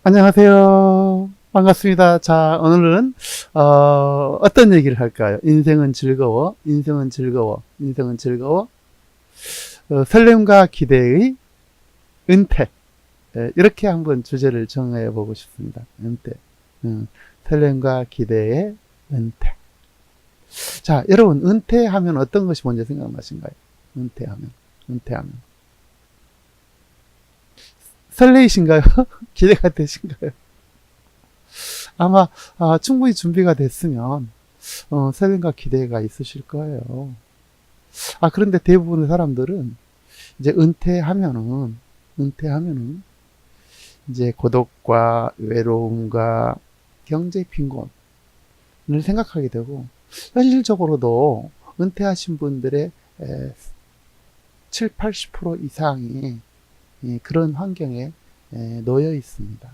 안녕하세요. 반갑습니다. 자, 오늘은, 어떤 얘기를 할까요? 인생은 즐거워, 인생은 즐거워, 인생은 즐거워. 설렘과 기대의 은퇴. 예, 이렇게 한번 주제를 정해 보고 싶습니다. 은퇴. 설렘과 기대의 은퇴. 자, 여러분, 은퇴하면 어떤 것이 먼저 생각나신가요? 은퇴하면, 은퇴하면. 설레이신가요? 기대가 되신가요? 아마 충분히 준비가 됐으면 설렘과 기대가 있으실 거예요. 그런데 대부분의 사람들은 이제 은퇴하면은 이제 고독과 외로움과 경제 빈곤을 생각하게 되고, 현실적으로도 은퇴하신 분들의 7, 80% 이상이 그런 환경에 놓여 있습니다.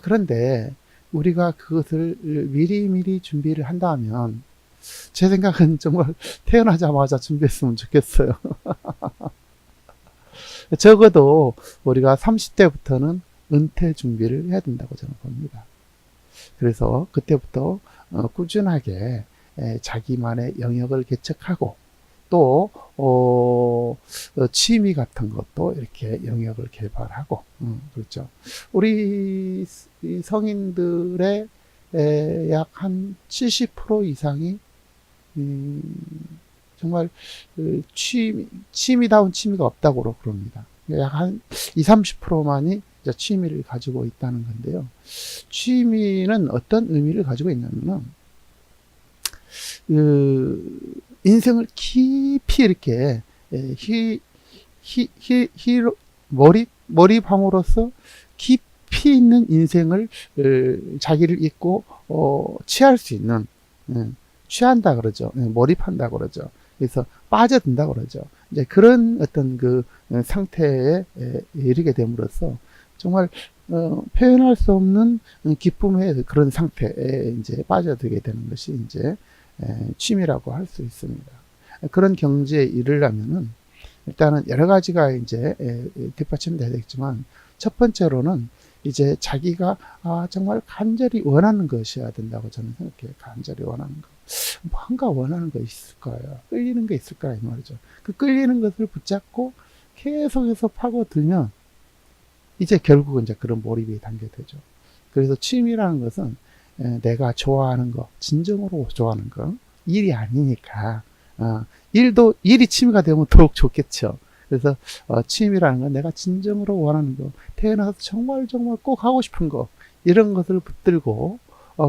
그런데 우리가 그것을 미리미리 준비를 한다면, 제 생각은 정말 태어나자마자 준비했으면 좋겠어요. 적어도 우리가 30대부터는 은퇴 준비를 해야 된다고 저는 봅니다. 그래서 그때부터 꾸준하게 자기만의 영역을 개척하고, 또 취미 같은 것도 이렇게 영역을 개발하고, 그렇죠. 우리 성인들의 약 한 70% 이상이 정말 취미다운 취미가 없다고 그럽니다. 약 한 20, 30%만이 취미를 가지고 있다는 건데요. 취미는 어떤 의미를 가지고 있냐면, 인생을 깊이 이렇게 몰입함으로써 깊이 있는 인생을 자기를 잊고 취할 수 있는, 취한다 그러죠. 몰입한다 그러죠. 그래서 빠져든다 그러죠. 이제 그런 어떤 그 상태에 이르게 됨으로써 정말 표현할 수 없는 기쁨의 그런 상태에 이제 빠져들게 되는 것이 이제 취미라고 할 수 있습니다. 그런 경지에 이르려면은 일단은 여러 가지가 이제 뒷받침돼야 되겠지만, 첫 번째로는 이제 자기가 정말 간절히 원하는 것이어야 된다고 저는 생각해요. 간절히 원하는 것. 뭔가 원하는 거 있을 거예요. 끌리는 게 있을 거야, 이 말이죠. 그 끌리는 것을 붙잡고 계속해서 파고들면 이제 결국은 이제 그런 몰입이 단계되죠. 그래서 취미라는 것은 내가 좋아하는 거, 진정으로 좋아하는 거, 일이 아니니까, 일이 취미가 되면 더욱 좋겠죠. 그래서 취미라는 건 내가 진정으로 원하는 거, 태어나서 정말 꼭 하고 싶은 거, 이런 것을 붙들고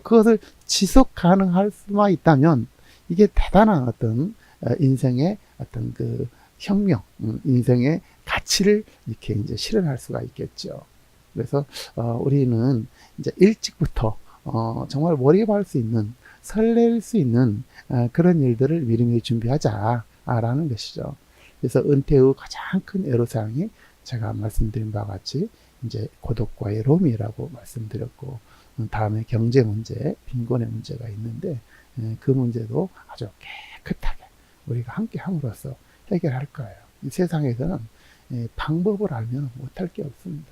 그것을 지속 가능할 수만 있다면, 이게 대단한 어떤 인생의 어떤 그 혁명, 인생의 가치를 이렇게 이제 실현할 수가 있겠죠. 그래서 우리는 이제 일찍부터 정말 몰입할 수 있는, 설렐 수 있는 그런 일들을 미리미리 준비하자라는 것이죠. 그래서 은퇴 후 가장 큰 애로사항이 제가 말씀드린 바와 같이 이제 고독과 외로움이라고 말씀드렸고, 다음에 경제 문제, 빈곤의 문제가 있는데, 그 문제도 아주 깨끗하게 우리가 함께 함으로써 해결할 거예요. 이 세상에서는 방법을 알면 못할 게 없습니다.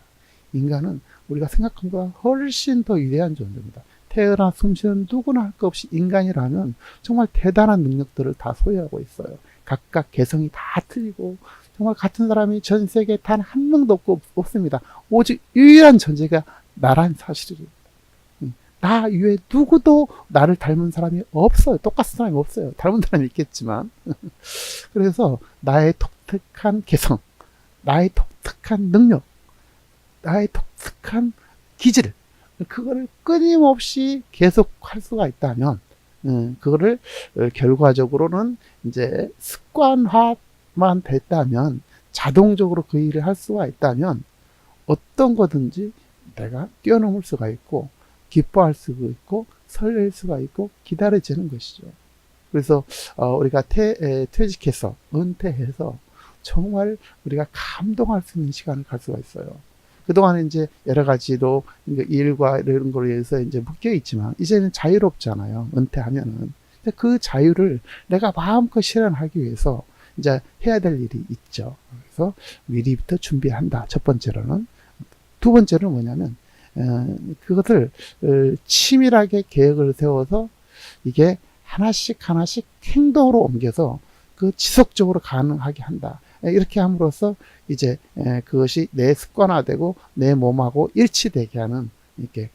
인간은 우리가 생각한 것보다 훨씬 더 위대한 존재입니다. 태어나 숨쉬는 누구나 할 것 없이 인간이라면 정말 대단한 능력들을 다 소유하고 있어요. 각각 개성이 다 틀리고, 정말 같은 사람이 전 세계에 단 한 명도 없습니다. 오직 유일한 존재가 나란 사실입니다. 나 이외에 누구도 나를 닮은 사람이 없어요. 똑같은 사람이 없어요. 닮은 사람이 있겠지만. 그래서 나의 독특한 개성, 나의 독특한 능력, 나의 독특한 기질, 그거를 끊임없이 계속 할 수가 있다면, 그거를 결과적으로는 이제 습관화만 됐다면, 자동적으로 그 일을 할 수가 있다면, 어떤 거든지 내가 뛰어넘을 수가 있고, 기뻐할 수가 있고, 설렐 수가 있고, 기다려지는 것이죠. 그래서 우리가 퇴직해서, 은퇴해서 정말 우리가 감동할 수 있는 시간을 갈 수가 있어요. 그동안에 이제 여러 가지로 일과 이런 거로 해서 이제 묶여 있지만, 이제는 자유롭잖아요. 은퇴하면은. 그 자유를 내가 마음껏 실현하기 위해서 이제 해야 될 일이 있죠. 그래서 미리부터 준비한다. 첫 번째로는 두 번째는 뭐냐면 그것을 치밀하게 계획을 세워서 이게 하나씩 하나씩 행동으로 옮겨서 그 지속적으로 가능하게 한다. 이렇게 함으로써 이제 그것이 내 습관화되고 내 몸하고 일치되게 하는 이렇게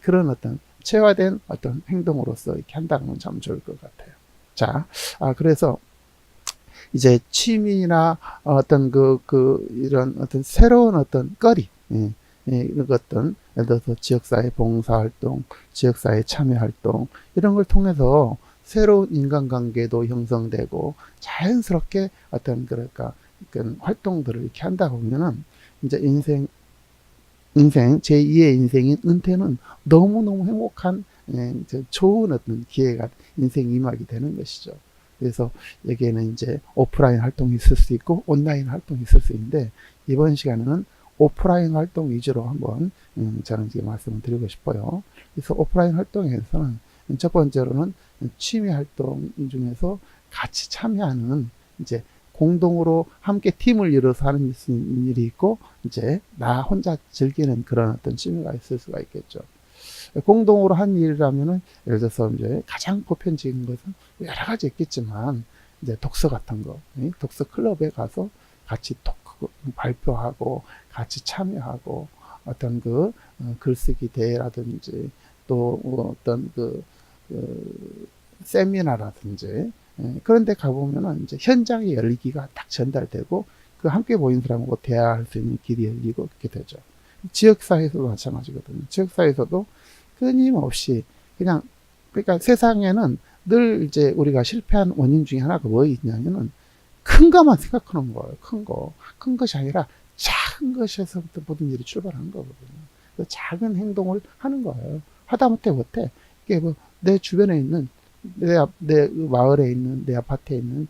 그런 어떤 체화된 어떤 행동으로서 이렇게 한다면 참 좋을 것 같아요. 자, 그래서 이제 취미나 어떤 이런 어떤 새로운 어떤 거리, 이런 것들, 예를 들어서 지역사회 봉사활동, 지역사회 참여활동, 이런 걸 통해서 새로운 인간관계도 형성되고 자연스럽게 어떤 그러니까 그런 활동들을 이렇게 한다 보면은 이제 인생 제2의 인생인 은퇴는 너무너무 행복한 좋은 어떤 기회가 인생 이막이 되는 것이죠. 그래서 여기에는 이제 오프라인 활동이 있을 수 있고 온라인 활동이 있을 수 있는데 이번 시간에는 오프라인 활동 위주로 한번 저는 지금 말씀을 드리고 싶어요. 그래서 오프라인 활동에서는 첫 번째로는 취미 활동 중에서 같이 참여하는 이제 공동으로 함께 팀을 이뤄서 하는 일이 있고 이제 나 혼자 즐기는 그런 어떤 취미가 있을 수가 있겠죠. 공동으로 한 일이라면은 예를 들어서 이제 가장 보편적인 것은 여러 가지 있겠지만 이제 독서 같은 거, 독서 클럽에 가서 같이 발표하고 같이 참여하고 어떤 글쓰기 대회라든지 또 어떤 세미나라든지 그런데 가보면은 이제 현장의 열기가 딱 전달되고 그 함께 모인 사람하고 대화할 수 있는 길이 열리고 그렇게 되죠. 지역사회에서도 마찬가지거든요. 지역사회에서도 끊임없이 그러니까 세상에는 늘 이제 우리가 실패한 원인 중에 하나가 뭐 있냐면은 큰 것만 생각하는 거예요. 큰 것이 아니라 작은 것에서부터 모든 일이 출발하는 거거든요. 작은 행동을 하는 거예요. 하다못해 이게 뭐 내 주변에 있는 내 마을에 있는 내 아파트에 있는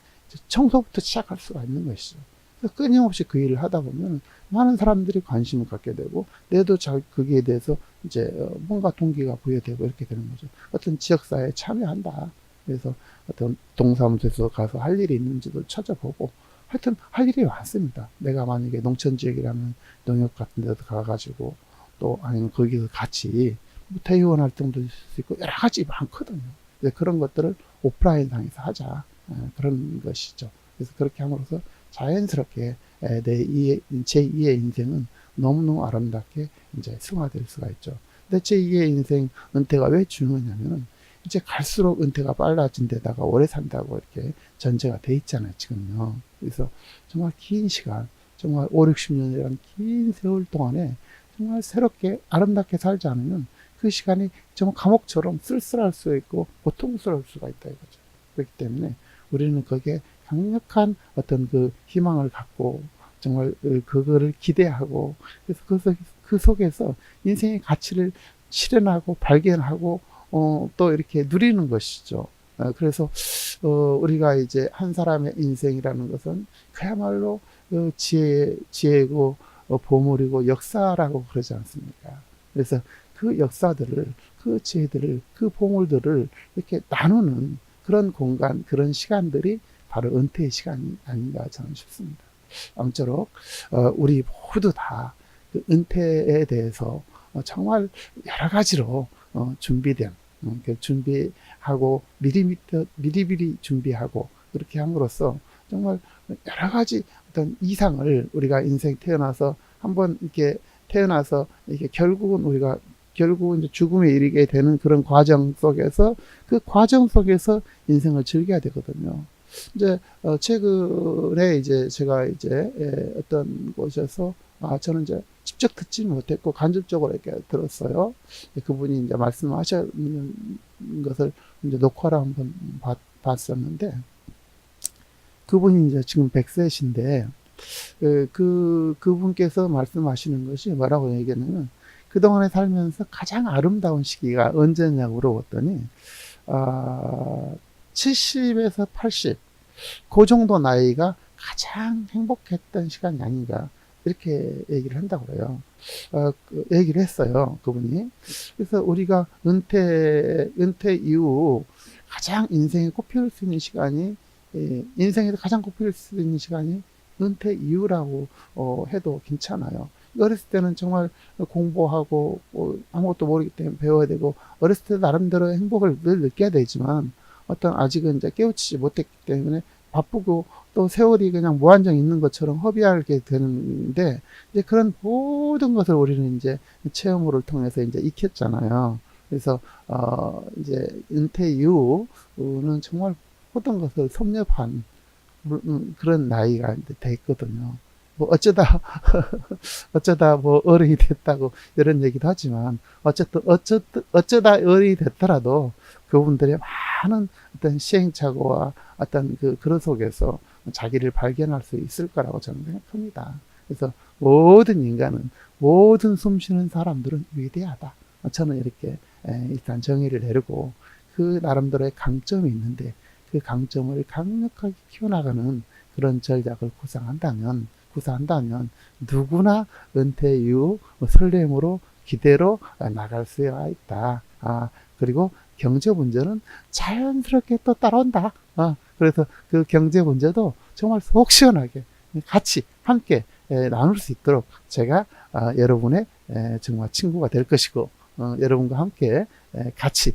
청소부터 시작할 수가 있는 것이죠. 그래서 끊임없이 그 일을 하다 보면 많은 사람들이 관심을 갖게 되고 내도 거기에 대해서 이제 뭔가 동기가 부여되고 이렇게 되는 거죠. 어떤 지역사회에 참여한다. 그래서 어떤 동사무소에서 가서 할 일이 있는지도 찾아보고 하여튼 할 일이 많습니다. 내가 만약에 농촌지역이라면 농협 같은 데도 가가지고 또 아니면 거기서 같이 대의원 활동도 있을 수 있고 여러 가지 많거든요. 그런 것들을 오프라인 상에서 하자. 그런 것이죠. 그래서 그렇게 함으로써 자연스럽게 제2의 인생은 너무너무 아름답게 이제 승화될 수가 있죠. 근데 제2의 인생 은퇴가 왜 중요하냐면은 이제 갈수록 은퇴가 빨라진 데다가 오래 산다고 이렇게 전제가 돼 있잖아요, 지금요. 그래서 정말 긴 시간, 정말 5, 60년이라는 긴 세월 동안에 정말 새롭게 아름답게 살지 않으면 그 시간이 정말 감옥처럼 쓸쓸할 수 있고 고통스러울 수가 있다 이거죠. 그렇기 때문에 우리는 거기에 강력한 어떤 희망을 갖고 정말 그거를 기대하고 그래서 그 속에서 인생의 가치를 실현하고 발견하고 또 이렇게 누리는 것이죠. 그래서 우리가 이제 한 사람의 인생이라는 것은 그야말로 지혜고 보물이고 역사라고 그러지 않습니까? 그래서 그 역사들을, 그 지혜들을, 그 보물들을 이렇게 나누는 그런 공간, 그런 시간들이 바로 은퇴의 시간이 아닌가 저는 싶습니다. 아무쪼록 우리 모두 다 그 은퇴에 대해서 정말 여러 가지로 준비된 준비하고 미리미리 준비하고 그렇게 함으로써 정말 여러 가지 어떤 이상을 우리가 인생 태어나서 한번 이렇게 태어나서 이게 결국은 이제 죽음에 이르게 되는 그런 과정 속에서 그 과정 속에서 인생을 즐겨야 되거든요. 이제 최근에 이제 제가 이제 어떤 곳에서 저는 이제 직접 듣지 못했고 간접적으로 이렇게 들었어요. 그분이 이제 말씀하시는 것을 이제 녹화를 한번 봤었는데 그분이 이제 지금 100세신데 그분께서 말씀하시는 것이 뭐라고 얘기했냐면 그동안에 살면서 가장 아름다운 시기가 언제냐고 물어봤더니 70에서 80 그 정도 나이가 가장 행복했던 시간이 아닌가 이렇게 얘기를 한다고 그래요. 얘기를 했어요, 그분이. 그래서 우리가 은퇴 이후 가장 인생에 꽃피울 수 있는 시간이 인생에서 가장 꽃피울 수 있는 시간이 은퇴 이후라고 해도 괜찮아요. 어렸을 때는 정말 공부하고 아무것도 모르기 때문에 배워야 되고 어렸을 때 나름대로 행복을 늘 느껴야 되지만 어떤 아직은 이제 깨우치지 못했기 때문에 바쁘고 또 세월이 그냥 무한정 있는 것처럼 허비하게 되는데 이제 그런 모든 것을 우리는 이제 체험을 통해서 이제 익혔잖아요. 그래서 이제 은퇴 이후는 정말 모든 것을 섭렵한 그런 나이가 이제 됐거든요. 뭐 어쩌다 뭐 어른이 됐다고 이런 얘기도 하지만 어쩌다 어른이 됐더라도 그분들의 많은 어떤 시행착오와 어떤 그런 속에서 자기를 발견할 수 있을 거라고 저는 생각합니다. 그래서 모든 인간은 모든 숨쉬는 사람들은 위대하다. 저는 이렇게 일단 정의를 내리고 그 나름대로의 강점이 있는데 그 강점을 강력하게 키워나가는 그런 전략을 구상한다면 누구나 은퇴 이후 설렘으로 기대로 나갈 수가 있다. 그리고 경제 문제는 자연스럽게 또 따라온다. 그래서 그 경제 문제도 정말 속 시원하게 같이 함께 나눌 수 있도록 제가 여러분의 정말 친구가 될 것이고 여러분과 함께 같이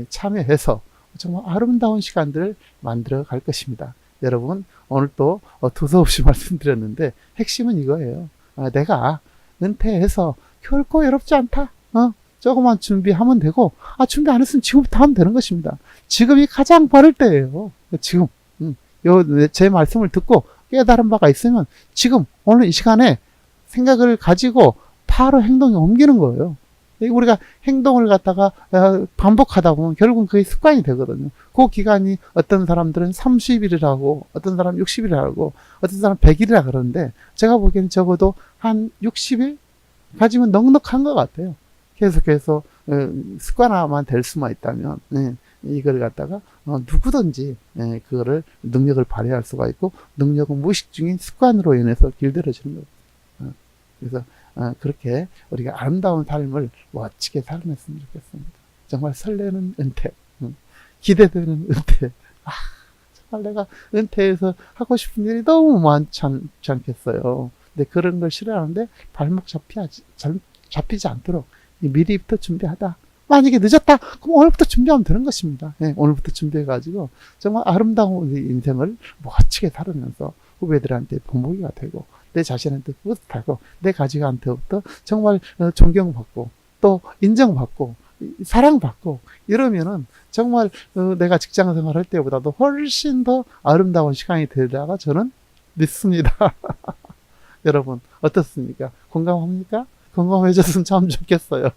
참여해서 정말 아름다운 시간들을 만들어 갈 것입니다. 여러분 오늘 또 두서없이 말씀드렸는데 핵심은 이거예요. 내가 은퇴해서 결코 외롭지 않다. 조금만 준비하면 되고 준비 안 했으면 지금부터 하면 되는 것입니다. 지금이 가장 바를 때예요. 지금 제 말씀을 듣고 깨달은 바가 있으면 지금 오늘 이 시간에 생각을 가지고 바로 행동에 옮기는 거예요. 우리가 행동을 갖다가 반복하다 보면 결국은 그게 습관이 되거든요. 그 기간이 어떤 사람들은 30일이라고 어떤 사람 60일이라고 어떤 사람 100일이라 그러는데 제가 보기엔 적어도 한 60일 가지면 넉넉한 것 같아요. 계속해서 습관화만 될 수만 있다면 이걸 갖다가 누구든지 그거를 능력을 발휘할 수가 있고 능력은 무의식 중인 습관으로 인해서 길들여지는 거예요. 그래서 그렇게 우리가 아름다운 삶을 멋지게 살았으면 좋겠습니다. 정말 설레는 은퇴, 기대되는 은퇴. 정말 내가 은퇴해서 하고 싶은 일이 너무 많지 않겠어요. 근데 그런 걸 싫어하는데 발목 잡히지 않도록 미리부터 준비하다. 만약에 늦었다, 그럼 오늘부터 준비하면 되는 것입니다. 오늘부터 준비해가지고 정말 아름다운 우리 인생을 멋지게 살으면서 후배들한테 본보기가 되고 내 자신한테 뿌듯하고 내 가족한테부터 정말 존경받고 또 인정받고 사랑받고 이러면은 정말 내가 직장 생활할 때보다도 훨씬 더 아름다운 시간이 되다가 저는 믿습니다. 여러분 어떻습니까? 공감합니까? 공감해줬으면 참 좋겠어요.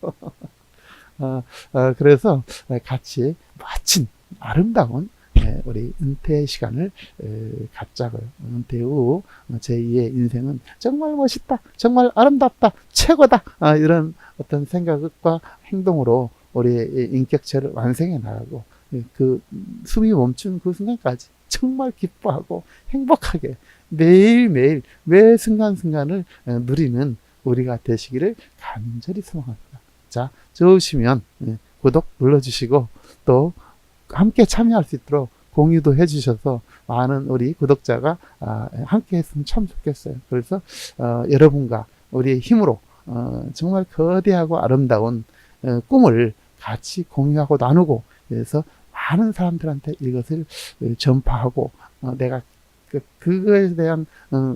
그래서 같이 멋진 아름다운 우리 은퇴 시간을 갖자고요. 은퇴 후 제2의 인생은 정말 멋있다, 정말 아름답다, 최고다, 이런 어떤 생각과 행동으로 우리의 인격체를 완성해 나가고 그 숨이 멈춘 그 순간까지 정말 기뻐하고 행복하게 매일매일 매 순간순간을 누리는 우리가 되시기를 간절히 소망합니다. 자, 좋으시면 구독 눌러주시고 또 함께 참여할 수 있도록 공유도 해주셔서 많은 우리 구독자가 함께 했으면 참 좋겠어요. 그래서 여러분과 우리의 힘으로 정말 거대하고 아름다운 꿈을 같이 공유하고 나누고 그래서 많은 사람들한테 이것을 전파하고 내가 그거에 대한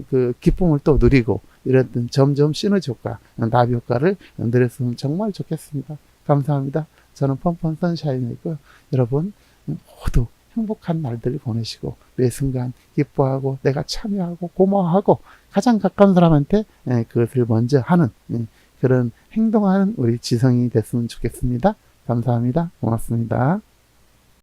그 기쁨을 또 누리고 이런 점점 시너지 효과, 나비 효과를 누렸으면 정말 좋겠습니다. 감사합니다. 저는 펀펀 선샤인이고요. 여러분 모두 행복한 날들 보내시고 매 순간 기뻐하고 내가 참여하고 고마워하고 가장 가까운 사람한테 그것을 먼저 하는 그런 행동하는 우리 지성이 됐으면 좋겠습니다. 감사합니다. 고맙습니다.